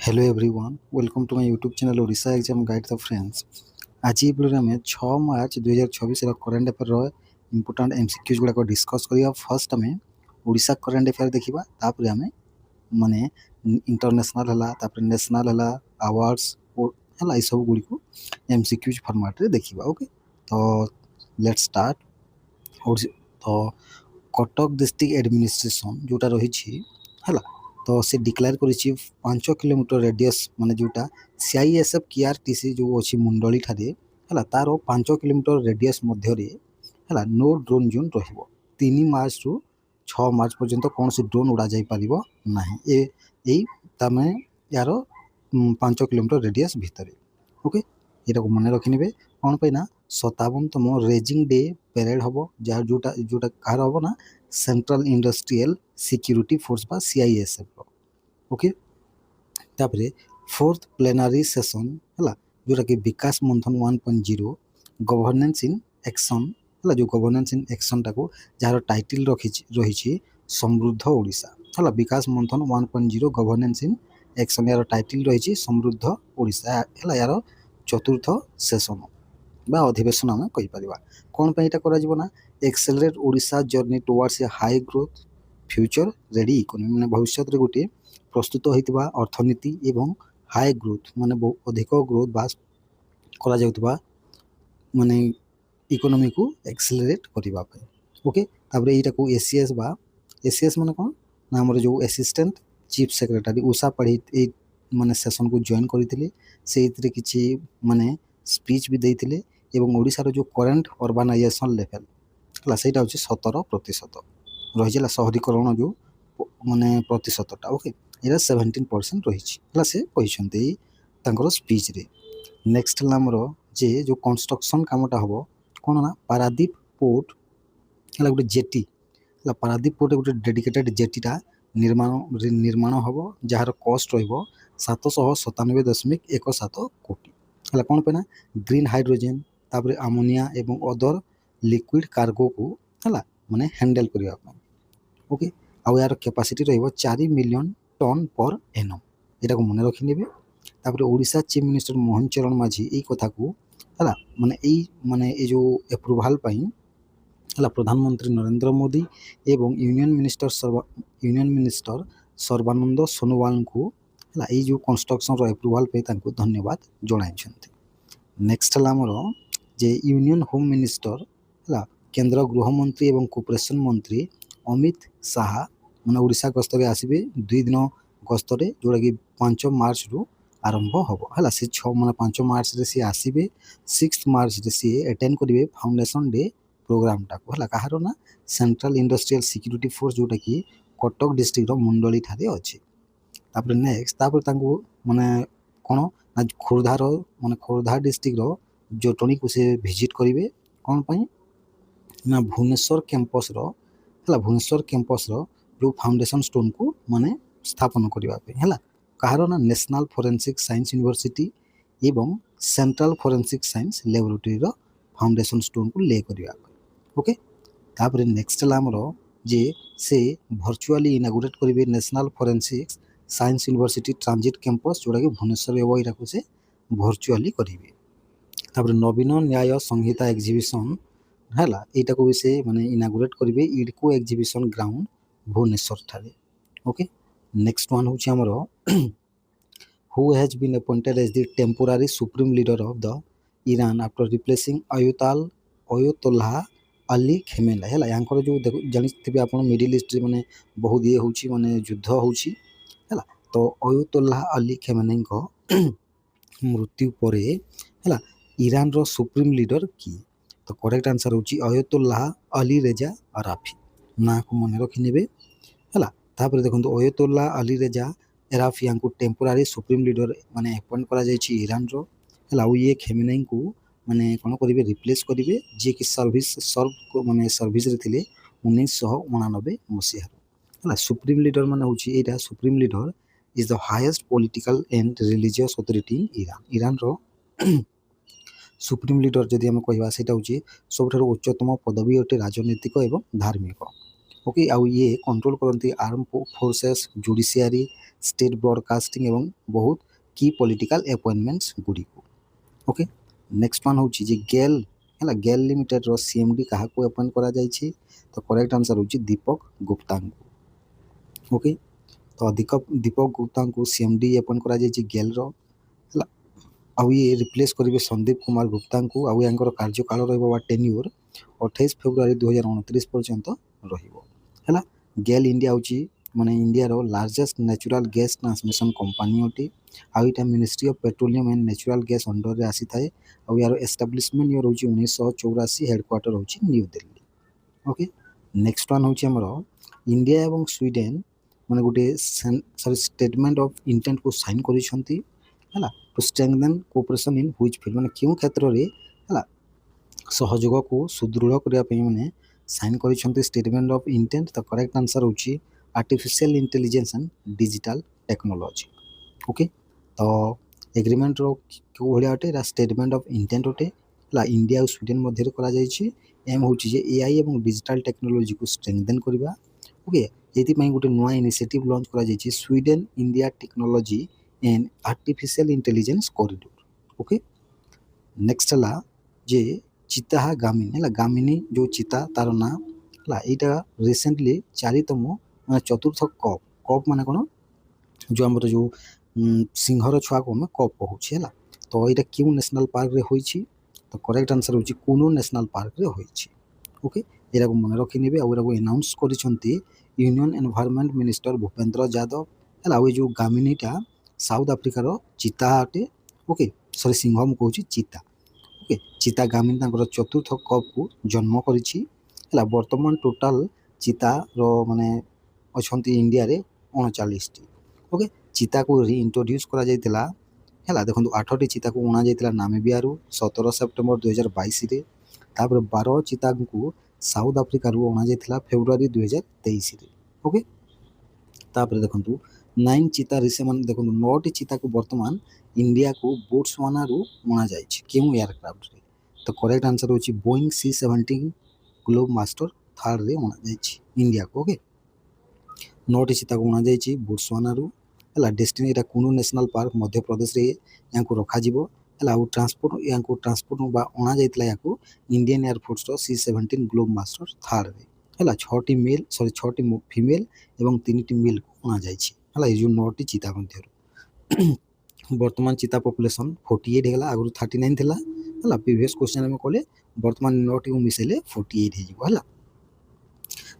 Hello everyone welcome to my YouTube channel Odisha exam guide the friends. आज ये video में 6 March 2024 current affair important MCQs गुड़ाक discuss करिया। First आम Odisha current affair देखा तापर आम माने इंटरनेशनल है तापर नेशनल है अवार्ड्स है ये सब गुड़ी को एमसीक्यूज फॉर्मेट रे देखा। ओके तो लेट्स स्टार्ट। तो कटक डिस्ट्रिक्ट एडमिनिस्ट्रेशन जोटा रही है तो से डिक्लेयर कर 5 किलोमीटर रेडियस माने जोटा सीआईएसएफ केआरटीसी जो अच्छी मुंडली ठारे है तार 5 किलोमीटर रेडियस मध्य है नो ड्रोन जोन रही 3 मार्च रु 6 मार्च पर्यंत कौन सी ड्रोन उड़ा जाई पारिबो नाही ए तमें यार 5 किलोमीटर रेडियस भितर। ओके ये मन रखिने कौन पे ना 57तम रेजिंग डे पेरेड हम जार जोटा जोटा कहार हम ना सेंट्रल इंडस्ट्रियल सिक्योरिटी फोर्स बा सीआईएसएफ। ओके तापर 4th प्लेनारी सेशन है जोटा कि विकास मंथन 1.0 गवर्नेंस इन एक्शन है जो गवर्नेंस इन एक्शन टाको जार टाइटल रही समृद्ध ओडिशा है विकास मंथन 1.0 गवर्नेंस इन एक्शन यार टाइटल रही समृद्ध ओडिशा है यार चतुर्थ सेशन बा अधिवेशन आम कहीपर कौन पर यहाँ ना accelerate Odisha journey towards a high growth future ready economy मैंने भविष्य में गोटे प्रस्तुत होता अर्थनीति एवं हाई ग्रोथ माने अधिक ग्रोथ बास करा माने इकोनॉमी को एक्सेलरेट करने। ओके तापर यहाँ को एसीएस बा एसीएस माने कौन ना आम जो असिस्टेंट चीफ सेक्रेटरी उषा पढ़ी माने सेशन को जॉइन करते से किसी माने स्पीच भी देते एवं ओडिशार जो करेन्ट अर्बानाइजेशन लेवल है सहीटा हूँ 17% रही सहरीकरण जो माने प्रतिशतटा। ओके ये 17% रही से कहते स्पीच रे। नेक्स्ट आमर जे जो कंस्ट्रक्शन कामटा हम कौन ना पारादीप पोर्ट है गोटे जेटी है पारादीप पोर्ट गोटे डेडिकेटेड जेटीटा निर्माण हम जार कस्ट रु797.17 कोटी है कौन पे ना ग्रीन हाइड्रोजेन तापर आमोनिया एवं अदर लिक्विड कार्गो को है माने हैंडल करने। ओके आउ यार कैपेसिटी रहिबो 4 मिलियन टन पर एनम यहाँ को मन रखिने तापर ओडिशा चीफ मिनिस्टर मोहन चरण माझी यही कथा को है माने ये जो एप्रुवाल है प्रधानमंत्री नरेंद्र मोदी एवं यूनियन मिनिस्टर सर्बानंद सोनोवाल को है जो कंस्ट्रक्शन एप्रुवाल पे धन्यवाद जनाई। नेक्स्ट आमर जे यूनियन होम मिनिस्टर है केंद्र गृहमंत्री एवं कोऑपरेशन मंत्री अमित शाह मैंने ओडिशा गस्तर आसवे 2 दिन गस्तर जोटा कि 5 मार्च रु आरंभ हम है सी 6 मैंने 5 मार्च रे सी आसवे 6 मार्च रे सी अटेंड करेंगे फाउंडेशन डे प्रोग्राम टाक है कहार ना सेंट्रल इंडस्ट्रियल सिक्योरिटी फोर्स जोटा कि कटक डिस्ट्रिक्ट मुंडली ठारे अच्छे। तापर नेक्स्ट माने कौन ना खोर्धार माने खोर्धा डिस्ट्रिक्ट जटनी को से विजिट करेंगे कौन पाई ना भुवनेश्वर कैंपस भुवनेश्वर कैंपस जो फाउंडेशन स्टोन को माने स्थापन करने है कहार ना नेशनल फोरेंसिक साइंस यूनिवर्सिटी एवं central forensic science laboratory foundation stone को ले करने। ओके तापर नेक्स्ट आमर जे से भर्चुआली इनागुरेट करेंगे national forensic science university transit campus जोटा कि भुवनेश्वर यहाँ को से भर्चुआली करेंगे। तापर नवीन न्याय संहिता एग्जिबिशन है यहाँ को भी से माने इनागुरेट करेंगे इडको एग्जिबिशन ग्राउंड भुवनेश्वर ठारे। ओके नेक्स्ट वन हूँ आमर who has been appointed as the temporary supreme leader of the Iran after replacing Ayatollah Ali Khamenei है यहाँ जो जानी आप मिडिल ईस्ट माने बहुत ये हूँ माने युद्ध होची है तो अयतोल्लाह अली खेमेनी मृत्यु पर है ईरान रो सुप्रीम लीडर की तो करेक्ट आंसर हूँ अयतोल्लाह अली रेजा अराफी ना को मन रखिने है तापर देखो अयतोल्लाह अली रेजा एराफी को टेम्पोरारी सुप्रीम लीडर माने अपॉइंट करा जायछि ईरान रो है ये खेमेनी को माने कौन करेंगे रिप्लेस करेंगे जी कि सर्व माने सर्विस रे थिले 1989 मसीह है सुप्रीम लीडर माने हूँ supreme leader is the highest political and religious authority in Iran रो सुप्रीम लीडर जदि आम कहवा से हूँ सब उच्चतम पदवी अटे राजनीतिक एवं धार्मिक। ओके आउ ये कंट्रोल करती arm forces judiciary state broadcasting एवं बहुत की पॉलिटिकल अपॉइंटमेंट्स गुड़ी को ओके नेक्स्ट वन हूँ गेल है गेल लिमिटेड रो सीएमडी क्या अपॉइंट करा जाइछि तो करेक्ट आंसर हूँ दीपक गुप्ता को ओके तो दीपक गुप्ता को सीएमडी अपॉइंट करा जाइछि गेल रो है आउ ये रिप्लेस करेंगे संदीप कुमार गुप्ता को आउ यांकर कार्यकाल रहा टेन्यूर 28 फेब्रुआरी 2029 पर्यंत रहा गेल इंडिया हूँ माने इंडिया रो largest natural gas transmission company अटे आईटा ministry of petroleum and natural gas under रे आसी थाए आ यार एस्टाब्लिशमेंट ईयर हूँ 1984 हेडक्वार्टर हूँ new Delhi okay next one हूँ आमर इंडिया एवं स्वीडेन माने गोटे सॉरी स्टेटमेंट ऑफ इंटेंट को साइन करिसंती है to strengthen cooperation in which field माने क्यों क्षेत्र रे है सहयोग को सुदृढ़ करने मैंने साइन कर स्टेटमेंट ऑफ इंटेंट तो करेक्ट आंसर हूँ artificial intelligence and digital technology okay तो एग्रीमेंट रो भाया अटे स्टेटमेंट ऑफ इंटेंट अटे इंडिया और स्वीडेन मध्य कर एम हूँ एआई और डिजिटल टेक्नोलॉजी को स्ट्रेंथन करवा ओके ये गोटे नुआ इनिशिएटिव लॉन्च कर Sweden India technology and artificial intelligence corridor okay next है जे चिता गामिनी है गामिनी जो चिता तार ना है यहाँ रिसेंटली 4तम मैं चतुर्थ कप कप मान कौन जो आम जो सिंहर छुआ को आम कप कहूँ है तो यहाँ क्यों नेशनल पार्क रे होइछि तो करेक्ट आंसर हूँ कुनो नेशनल पार्क रे होइछि ओके यहाँ मन रखिने आउ एनाउंस कर union environment minister Bhupendra Yadav है जो गामिनीटा साउथ आफ्रिकार चिता अटे ओके सॉरी सिंह मुझे कहूँ चिता ओके चिता गामिनी चतुर्थ कप को जन्म करिछि वर्तमान टोटाल चिता रो माने अछंती इंडिया रे 39 ओके चिता को रिइंट्रोड्यूस करा जायतिला है देखो 8टी चिता को अणा जायतिला नामीबिया 17 सेप्टेम्बर 2022 रे तापर 12 चिता को साउथ आफ्रिका रू अणा जायतिला फेब्रुआरी 2023 रे ओके तापर देखो 9 चिता रिसे मान देखो 9टी चिता को वर्तमान इंडिया को बोट्सवाना रू अणा जायछि केउ एयरक्राफ्ट रे तो करेक्ट आंसर होछि Boeing C-17 Globemaster third रे अणा जायछि इंडिया को ओके 9टी चिता को अणा जायछि बोट्सवाना रू है डेस्टिनी एटा कुनु नेशनल पार्क मध्य प्रदेश रे या को रखा जिवो है ट्रांसपोर्ट या को ट्रांसपोर्ट बा अणा जायतिला या को इंडियन एयरफोर्स रो C-17 ग्लोब मास्टर थर्ड रे है 6टी मेल सॉरी 6टी फीमेल एवं 3टी मेल को अणा जायछि है ये जो 9टी चिता मध्य वर्तमान चिता पॉपुलेशन 48 है आगु 39 थिला है प्रीवियस क्वेश्चन में कहले वर्तमान 9टी को मिसेले 48 हो है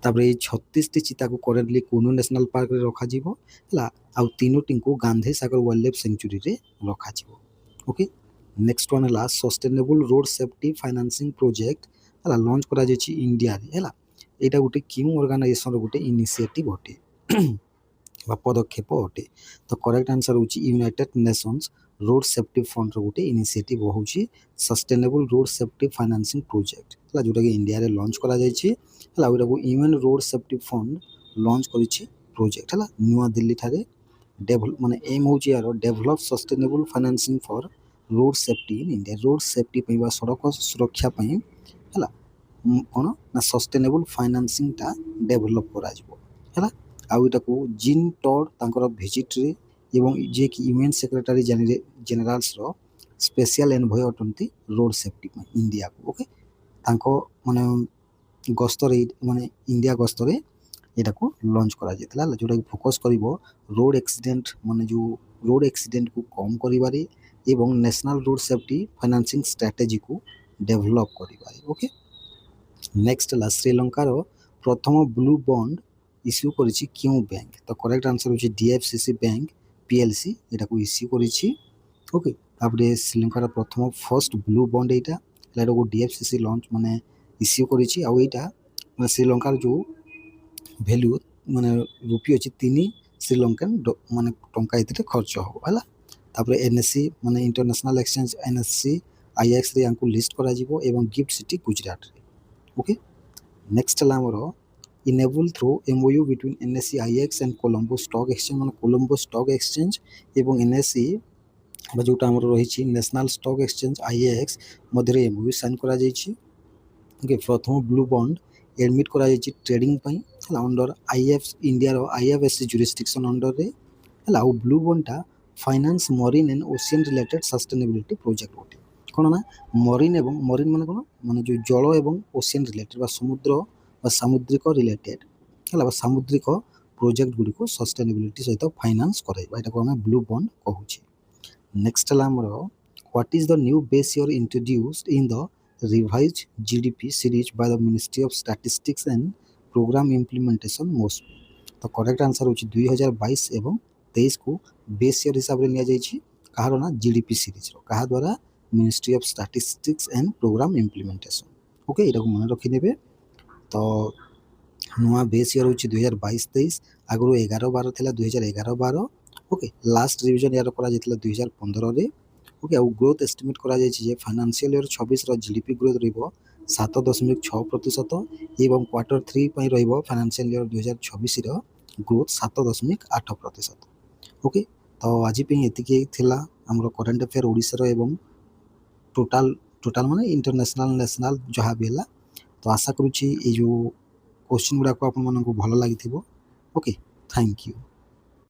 तापर ये 36टी चिता को करेंटली कुनु नेशनल पार्क रे रखा जिवो है आउ 3टी को Gandhi Sagar wild life sanctuary रे रखा जिवो ओके नेक्स्ट वन है sustainable road safety financing project है लॉन्च करा जायछि इंडिया रे है एटा गोटे क्यों ऑर्गेनाइजेशन रो गोटे इनिशिएटिव अटे पदक्षेप अटे तो करेक्ट आंसर हूँ United Nations road safety fund रो गोटे इनिशिएटिव हूँ sustainable road safety financing project है जोटा कि इंडिया रे लॉन्च करा जायछि है UN road safety fund launch करिछि प्रोजेक्ट है नुआ दिल्ली ठारे डेभलप माने एम हूँ यार develop sustainable financing for road safety in India road safety पे सड़क सुरक्षा है कौन ना सस्टेनेबल फाइनेंसिंग टा डेभलप करा जिवो है आउ इटा को जिन टॉड तांकर विजिट रे एवं जे कि यूएन सेक्रेटरी जनरल्स रो स्पेशल एनवॉय अटंती रोड सेफ्टी में इंडिया को ओके तांको माने गस्तरे माने इंडिया गस्तरे एटा को लॉन्च करा जेतला जोटा फोकस करिवो रोड एक्सीडेंट माने जो रोड एक्सीडेंट को कम करिवारे एवं national road safety financing strategy को डेवलप करिवारे ओके नेक्स्ट ला श्रीलंका रो प्रथम ब्लू बॉन्ड इश्यू करिछि क्यों बैंक तो करेक्ट आंसर होछि DFCC बैंक PLC एटा को इश्यू करिछि ओके तापरे श्रीलंका रो प्रथम फर्स्ट ब्लू बॉन्ड एटा लेटा को DFCC लॉन्च माने इश्यू करिछि आ एटा श्रीलंका जो वैल्यू माने रुपी अछि 3 श्रीलंकन माने टंका एते खर्च हो हला तापरे NSE माने इंटरनेशनल एक्सचेंज NSE IX रे यांको लिस्ट करा जिवो एवं गिफ्ट सिटी गुजरात रे ओके नेक्स्ट ला हमरो enable through MOU between NSE IX and Colombo stock exchange माने कोलंबो स्टॉक एक्सचेंज एवं NSE जोटा हमरो रही नेशनल स्टॉक एक्सचेंज IAX मध्य MOU साइन करा जायछि ओके प्रथम ब्लू बॉन्ड एडमिट करा जायछि ट्रेडिंग पई ହେଲା ଅଣ୍ଡର ଇଣ୍ଡିଆର IFSC ଜୁରିସ୍ଡିକ୍ସନ୍ ଅଣ୍ଡରରେ ହେଲା। ଆଉ ବ୍ଲୁ ବଣ୍ଡଟା finance marine and ocean related sustainability project ଗୋଟେ। କ'ଣ ନା ମରିନ୍ ଏବଂ ମରିନ୍ ମାନେ କ'ଣ ମାନେ ଯେଉଁ ଜଳ ଏବଂ ଓସିଆନ୍ ରିଲେଟେଡ୍ ବା ସମୁଦ୍ର ବା ସାମୁଦ୍ରିକ ରିଲେଟେଡ୍ ହେଲା ବା ସାମୁଦ୍ରିକ ପ୍ରୋଜେକ୍ଟ ଗୁଡ଼ିକୁ ସଷ୍ଟେନେବିଲିଟି ସହିତ ଫାଇନାନ୍ସ କରାଇବା, ଏଟାକୁ ଆମେ ବ୍ଲୁ ବଣ୍ଡ କହୁଛେ। ନେକ୍ସଟ ହେଲା ଆମର what is the new base year introduced in the revised GDP series by the ministry of statistics and programme implementation most. ତ କରେକ୍ଟ ଆନ୍ସର୍ ହେଉଛି 2022 ଏବଂ 23କୁ ବେସ୍ ଇୟର୍ ହିସାବରେ ନିଆଯାଇଛି। କାହାର ନା GDP ସିରିଜ୍ର, କାହା ଦ୍ୱାରା ministry of statistics and programme implementation. Okay, ଏଟାକୁ ମନେ ରଖିନେବେ। ତ ନୂଆ ବେସ୍ ଇୟର୍ ହେଉଛି 2022-23, ଆଗରୁ 11-12 ଥିଲା 2011-12। ଓକେ, ଲାଷ୍ଟ ରିଭିଜନ୍ ୟାର କରାଯାଇଥିଲା 2015ରେ। ଓକେ, ଆଉ ଗ୍ରୋଥ୍ ଏଷ୍ଟିମେଟ୍ କରାଯାଇଛି ଯେ ଫାଇନାନ୍ସିଆଲ୍ ଇୟର୍ 24ର GDP ଗ୍ରୋଥ୍ ରହିବ 7.6% ଏବଂ କ୍ୱାର୍ଟର 3 ପାଇଁ ରହିବ ଫାଇନାନ୍ସିଆଲ୍ ଇୟର୍ 2024ର ଗ୍ରୋଥ୍ 7.8%। ଓକେ, ତ ଆଜି ପାଇଁ ଏତିକି ଥିଲା ଆମର କରେଣ୍ଟ ଆଫେୟାର୍ ଓଡ଼ିଶାର ଏବଂ ଟୋଟାଲ୍ ମାନେ ଇଣ୍ଟରନ୍ୟାସନାଲ୍ ନ୍ୟାସନାଲ୍ ଯାହା ବି ହେଲା। ତ ଆଶା କରୁଛି ଏଇ ଯେଉଁ କୋଶ୍ଚିନ୍ ଗୁଡ଼ାକ ଆପଣମାନଙ୍କୁ ଭଲ ଲାଗିଥିବ। Okay, thank you.